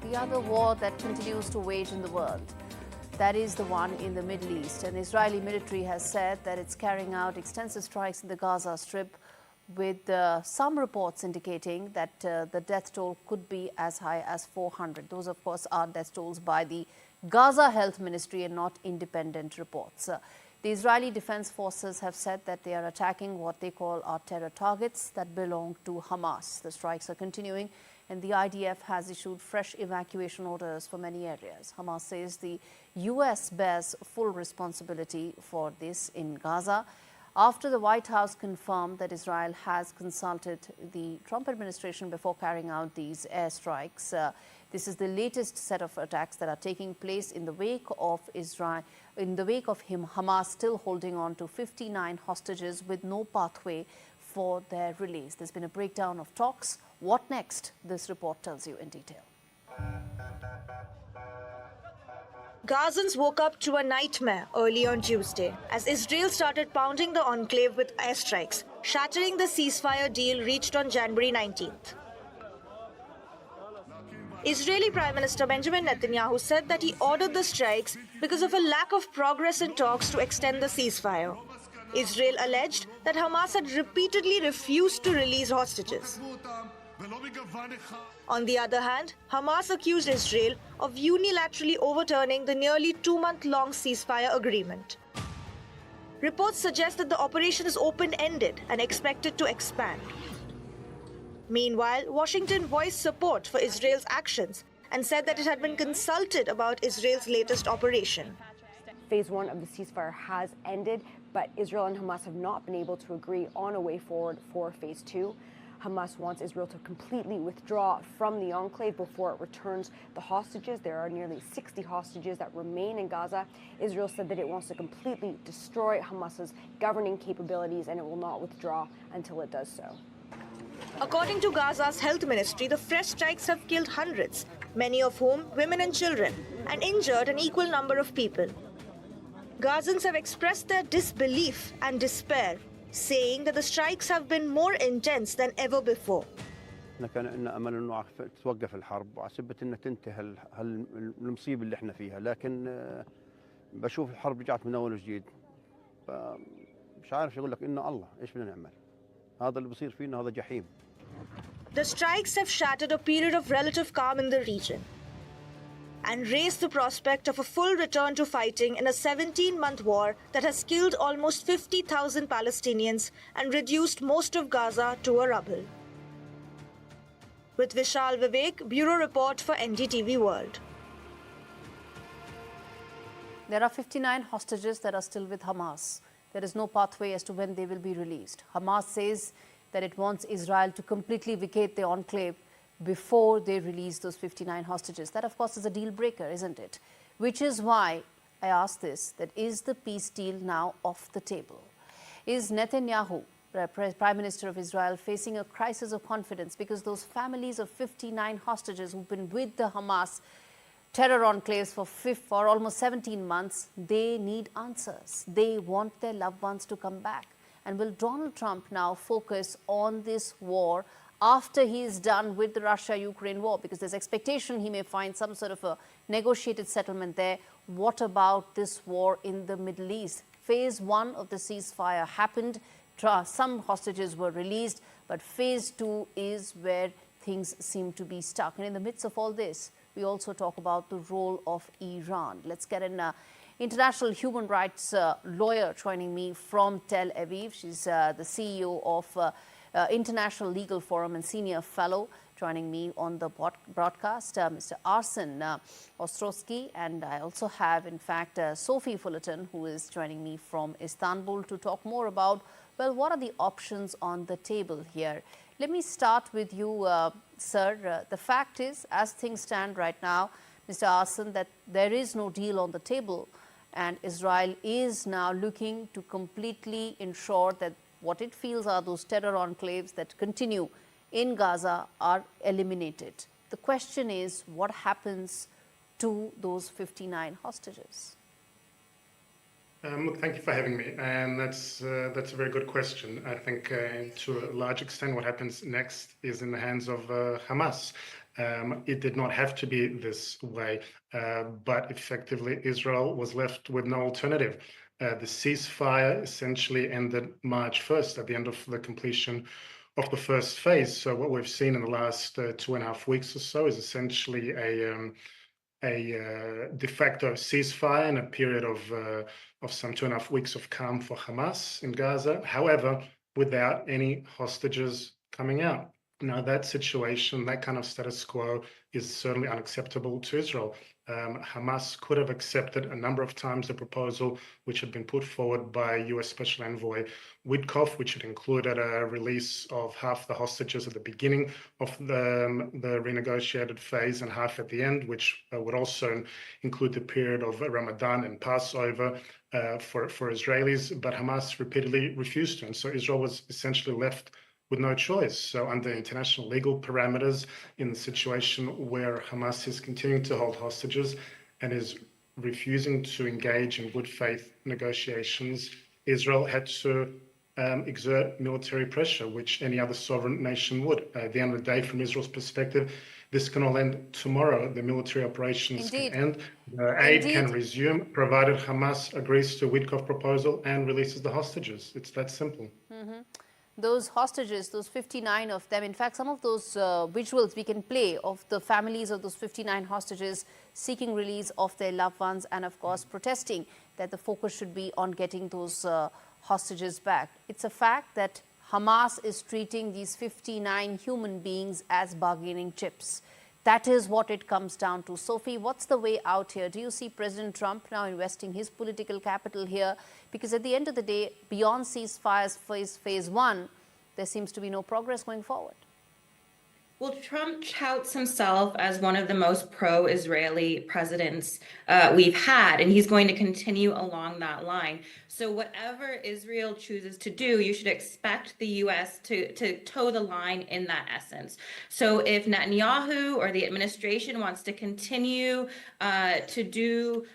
the other war that continues to wage in the world. That is the one in the Middle East. And Israeli military has said that it's carrying out extensive strikes in the Gaza Strip, with some reports indicating that the death toll could be as high as 400. Those, of course, are death tolls by the Gaza Health Ministry and not independent reports. The Israeli Defense Forces have said that they are attacking what they call our terror targets that belong to Hamas. The strikes are continuing, and the IDF has issued fresh evacuation orders for many areas. Hamas says the US bears full responsibility for this in Gaza, after the White House confirmed that Israel has consulted the Trump administration before carrying out these airstrikes. This is the latest set of attacks that are taking place in the wake of Hamas still holding on to 59 hostages with no pathway for their release. There's been a breakdown of talks. What next? This report tells you in detail. Gazans woke up to a nightmare early on Tuesday as Israel started pounding the enclave with airstrikes, shattering the ceasefire deal reached on January 19th. Israeli Prime Minister Benjamin Netanyahu said that he ordered the strikes because of a lack of progress in talks to extend the ceasefire. Israel alleged that Hamas had repeatedly refused to release hostages. On the other hand, Hamas accused Israel of unilaterally overturning the nearly 2-month-long ceasefire agreement. Reports suggest that the operation is open-ended and expected to expand. Meanwhile, Washington voiced support for Israel's actions and said that it had been consulted about Israel's latest operation. Phase 1 of the ceasefire has ended, but Israel and Hamas have not been able to agree on a way forward for Phase 2. Hamas wants Israel to completely withdraw from the enclave before it returns the hostages. There are nearly 60 hostages that remain in Gaza. Israel said that it wants to completely destroy Hamas's governing capabilities, and it will not withdraw until it does so. According to Gaza's health ministry, the fresh strikes have killed hundreds, many of whom women and children, and injured an equal number of people. Gazans have expressed their disbelief and despair, saying that the strikes have been more intense than ever before. كان لنا امل انه توقف الحرب وعسبة انها تنتهي المصيبه اللي احنا فيها، لكن بشوف الحرب رجعت من اول وجديد. مش عارف اقول لك ان الله ايش بدنا نعمل. هذا اللي بصير فينا هذا جحيم. The strikes have shattered a period of relative calm in the region and raised the prospect of a full return to fighting in a 17-month war that has killed almost 50,000 Palestinians and reduced most of Gaza to a rubble. With Vishal Vivek, Bureau Report for NDTV World. There are 59 hostages that are still with Hamas. There is no pathway as to when they will be released. Hamas says that it wants Israel to completely vacate the enclave before they release those 59 hostages. That, of course, is a deal breaker, isn't it? Which is why I ask this, that is the peace deal now off the table? Is Netanyahu, Prime Minister of Israel, facing a crisis of confidence because those families of 59 hostages who've been with the Hamas terror enclaves for almost 17 months, they need answers. They want their loved ones to come back. And will Donald Trump now focus on this war after he is done with the Russia-Ukraine war? Because there's expectation he may find some sort of a negotiated settlement there. What about this war in the Middle East? Phase 1 of the ceasefire happened. Some hostages were released, but Phase 2 is where things seem to be stuck. And in the midst of all this, we also talk about the role of Iran. Let's get an international human rights lawyer joining me from Tel Aviv. She's the CEO of International Legal Forum and senior fellow, joining me on the broadcast, Mr. Arsen Ostrovsky. And I also have, in fact, Sophie Fullerton, who is joining me from Istanbul to talk more about, well, what are the options on the table here? Let me start with you, sir. The fact is, as things stand right now, Mr. Arsen, that there is no deal on the table, and Israel is now looking to completely ensure that what it feels are those terror enclaves that continue in Gaza are eliminated. The question is, what happens to those 59 hostages? Look, thank you for having me, and that's a very good question. I think to a large extent what happens next is in the hands of Hamas. It did not have to be this way, but effectively Israel was left with no alternative. The ceasefire essentially ended March 1st at the end of the completion of the first phase. So what we've seen in the last 2.5 weeks or so is essentially a de facto ceasefire and a period of some 2.5 weeks of calm for Hamas in Gaza. However, without any hostages coming out. Now, that situation, that kind of status quo is certainly unacceptable to Israel. Hamas could have accepted a number of times the proposal which had been put forward by US Special Envoy Witkoff, which had included a release of half the hostages at the beginning of the renegotiated phase and half at the end, which would also include the period of Ramadan and Passover for Israelis. But Hamas repeatedly refused to, and so Israel was essentially left with no choice. So under international legal parameters, in the situation where Hamas is continuing to hold hostages and is refusing to engage in good faith negotiations, Israel had to exert military pressure, which any other sovereign nation would. At the end of the day, from Israel's perspective, this can all end tomorrow. The military operations can end, aid can resume, provided Hamas agrees to Witkoff proposal and releases the hostages. It's that simple. Those hostages, those 59 of them, in fact, some of those visuals we can play of the families of those 59 hostages seeking release of their loved ones and, of course, protesting that the focus should be on getting those hostages back. It's a fact that Hamas is treating these 59 human beings as bargaining chips. That is what it comes down to. Sophie, what's the way out here? Do you see President Trump now investing his political capital here? Because at the end of the day, beyond ceasefires phase one, there seems to be no progress going forward. Well, Trump touts himself as one of the most pro-Israeli presidents we've had, and he's going to continue along that line. So whatever Israel chooses to do, you should expect the U.S. to toe the line in that essence. So if Netanyahu or the administration wants to continue to do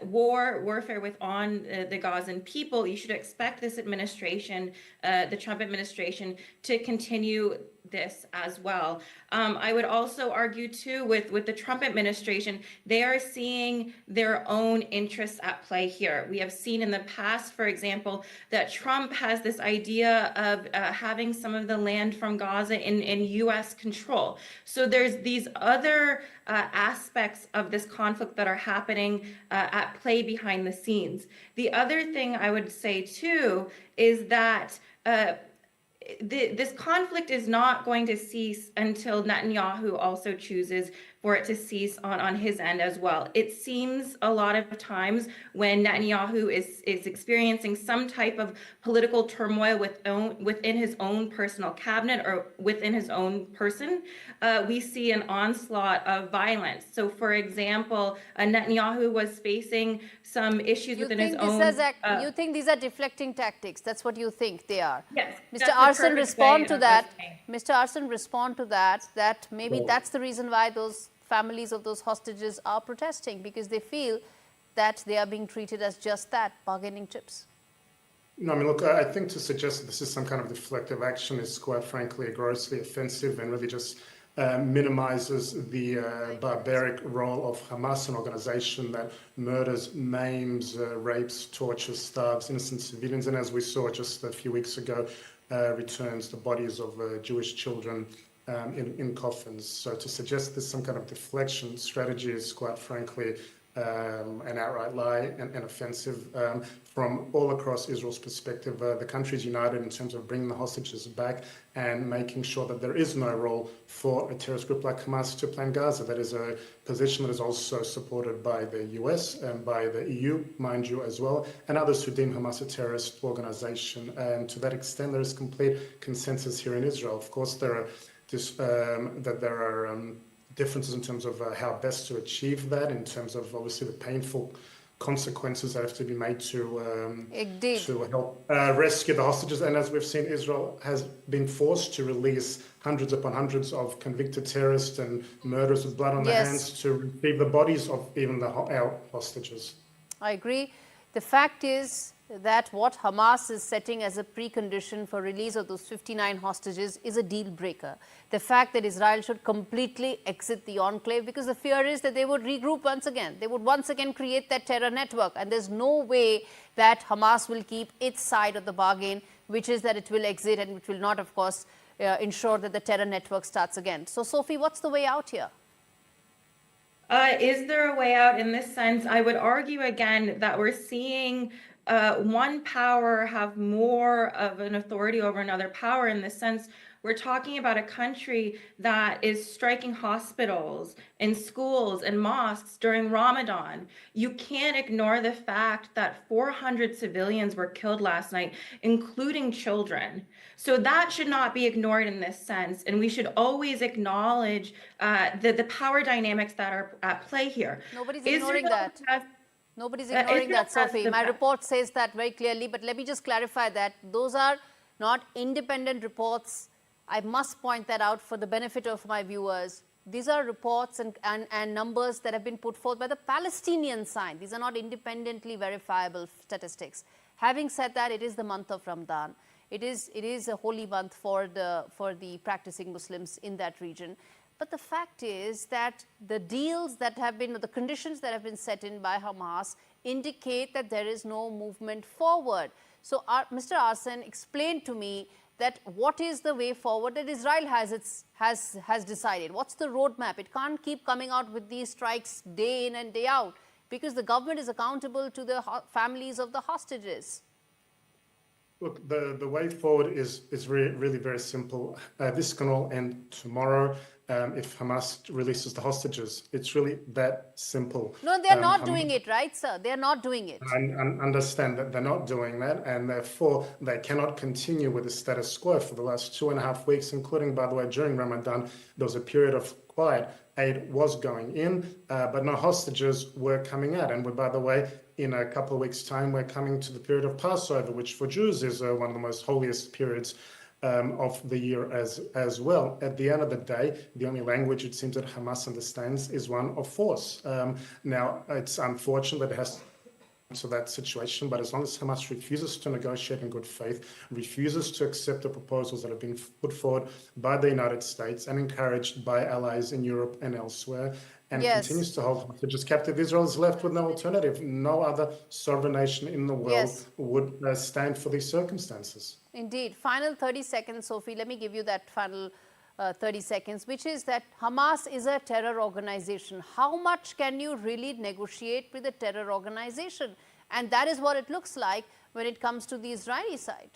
warfare on the Gazan people, you should expect this administration, the Trump administration, to continue this as well. I would also argue too with the Trump administration, they are seeing their own interests at play here. We have seen in the past, for example, that Trump has this idea of having some of the land from Gaza in U.S. control. So there's these other aspects of this conflict that are happening at play behind the scenes. The other thing I would say too is that this conflict is not going to cease until Netanyahu also chooses for it to cease on his end as well. It seems a lot of times when Netanyahu is experiencing some type of political turmoil within his own personal cabinet or within his own person, we see an onslaught of violence. So, for example, Netanyahu was facing some issues within his own... You think these are deflecting tactics? That's what you think they are? Yes. Mr. Arsen, respond to that. Mr. Arsen, respond to that, that maybe that's the reason why those families of those hostages are protesting, because they feel that they are being treated as just that, bargaining chips. No, I mean, look, I think to suggest that this is some kind of deflective action is quite frankly grossly offensive and really just minimizes the barbaric role of Hamas, an organization that murders, maims, rapes, tortures, starves innocent civilians, and as we saw just a few weeks ago, returns the bodies of Jewish children in coffins. So to suggest there's some kind of deflection strategy is quite frankly an outright lie and offensive from all across Israel's perspective. The country is united in terms of bringing the hostages back and making sure that there is no role for a terrorist group like Hamas to plan Gaza. That is a position that is also supported by the US and by the EU, mind you, as well, and others who deem Hamas a terrorist organization. And to that extent, there is complete consensus here in Israel. Of course, there are differences in terms of how best to achieve that, in terms of obviously the painful consequences that have to be made to help rescue the hostages. And as we've seen, Israel has been forced to release hundreds upon hundreds of convicted terrorists and murderers with blood on their hands to retrieve the bodies of even our hostages. I agree. The fact is that what Hamas is setting as a precondition for release of those 59 hostages is a deal breaker. The fact that Israel should completely exit the enclave, because the fear is that they would regroup once again. They would once again create that terror network. And there's no way that Hamas will keep its side of the bargain, which is that it will exit and it will not, of course, ensure that the terror network starts again. So, Sophie, what's the way out here? Is there a way out in this sense? I would argue again that we're seeing one power have more of an authority over another power. In this sense, we're talking about a country that is striking hospitals and schools and mosques during Ramadan. You can't ignore the fact that 400 civilians were killed last night, including children. So that should not be ignored in this sense. And we should always acknowledge the power dynamics that are at play here. Nobody's ignoring that. Nobody's ignoring that, Sophie. My report says that very clearly, but let me just clarify that those are not independent reports. I must point that out for the benefit of my viewers. These are reports and numbers that have been put forth by the Palestinian side. These are not independently verifiable statistics. Having said that, it is the month of Ramadan. It is a holy month for the practicing Muslims in that region. But the fact is that the deals that have been, the conditions that have been set in by Hamas indicate that there is no movement forward. So, Mr. Arsen, explain to me that what is the way forward that Israel has decided? What's the roadmap? It can't keep coming out with these strikes day in and day out, because the government is accountable to the families of the hostages. Look, the way forward is really very simple. This can all end tomorrow if Hamas releases the hostages. It's really that simple. No, they're not doing it, right, sir? They're not doing it. I understand that they're not doing that, and therefore they cannot continue with the status quo for the last 2.5 weeks, including, by the way, during Ramadan, there was a period of quiet. Aid was going in, but no hostages were coming out. And by the way, in a couple of weeks' time, we're coming to the period of Passover, which for Jews is one of the most holiest periods of the year as well. At the end of the day, the only language it seems that Hamas understands is one of force. Now, it's unfortunate that it has to that situation, but as long as Hamas refuses to negotiate in good faith, refuses to accept the proposals that have been put forward by the United States and encouraged by allies in Europe and elsewhere, and continues to hold hostages captive, Israel is left with no alternative. No other sovereign nation in the world would stand for these circumstances. Indeed. Final 30 seconds, Sophie. Let me give you that final 30 seconds, which is that Hamas is a terror organization. How much can you really negotiate with a terror organization? And that is what it looks like when it comes to the Israeli side.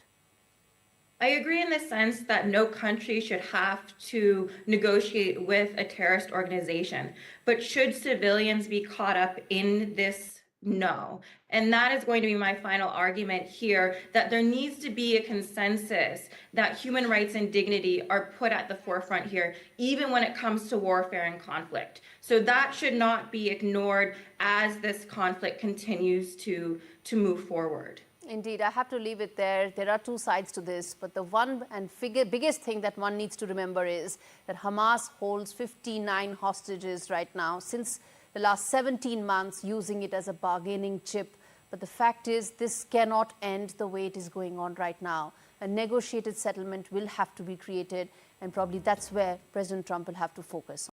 I agree in the sense that no country should have to negotiate with a terrorist organization, but should civilians be caught up in this? No. And that is going to be my final argument here, that there needs to be a consensus that human rights and dignity are put at the forefront here, even when it comes to warfare and conflict. So that should not be ignored as this conflict continues to move forward. Indeed, I have to leave it there. There are two sides to this, but the one and biggest thing that one needs to remember is that Hamas holds 59 hostages right now since the last 17 months, using it as a bargaining chip. But the fact is, this cannot end the way it is going on right now. A negotiated settlement will have to be created, and probably that's where President Trump will have to focus.